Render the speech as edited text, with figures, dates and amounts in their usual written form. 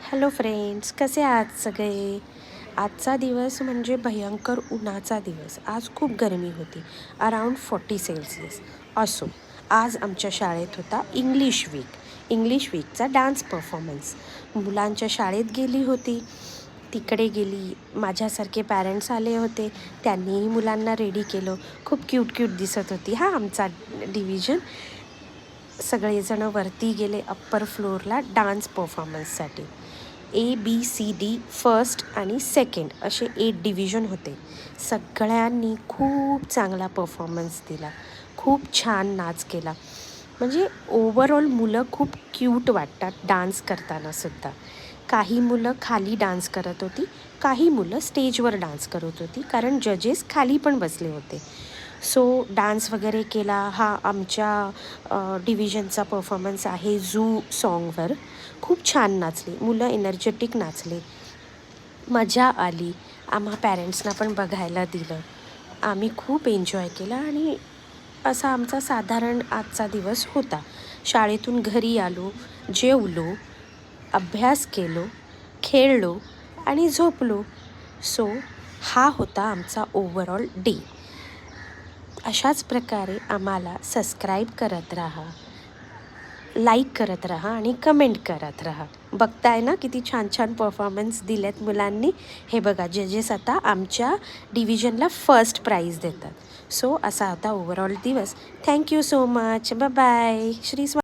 Hello friends, कसे आहात सगळे? आजचा दिवस म्हणजे भयंकर उन्हाचा दिवस. आज खूप गरमी होती, अराउंड 40 सेल्सिअस. असो, आज आमच्या शाळेत होता इंग्लिश वीकचा डान्स परफॉर्मन्स. मुलांच्या शाळेत गेली होती, तिकडे गेली. माझ्यासारखे पॅरेंट्स आले होते, त्यांनीही मुलांना रेडी केलं. खूप क्यूट दिसत होती आमचा डिव्हिजन. सगळेजण वरती गेले अप्पर फ्लोअरला डान्स परफॉर्मन्ससाठी. ABCD फर्स्ट आणि सेकंड असे 8 डिव्हिजन होते. सगळ्यांनी खूप चांगला परफॉर्मन्स दिला, खूप छान नाच केला. म्हणजे ओव्हरऑल मुलं खूप क्यूट वाटतात डान्स करतानासुद्धा. काही मुलं खाली डान्स करत होती, काही मुलं स्टेजवर डान्स करत होती, कारण जजेस खाली पण बसले होते. सो डान्स वगैरे केला. हा आमच्या डिव्हिजनचा परफॉर्मन्स आहे झू सॉन्गवर. खूप छान नाचले मुलं, एनर्जेटिक नाचले, मजा आली. आम्हा पॅरेंट्सना पण बघायला दिलं. आम्ही खूप एन्जॉय केला आणि असा आमचा साधारण आजचा दिवस होता. शाळेतून घरी आलो, जेवलो, अभ्यास केलो, खेळलो आणि झोपलो. सो हा होता आमचा ओव्हरऑल डे. अशाच प्रकारे आम्हाला सबस्क्राईब करत राहा, लाईक करत राहा आणि कमेंट करत राहा. बघताय ना किती छान छान परफॉर्मन्स दिलेत मुलांनी. हे बघा, जजेस आता आमच्या डिव्हिजनला फर्स्ट प्राईज देतात. सो असा होता ओव्हरऑल दिवस. Thank you so much. Bye bye.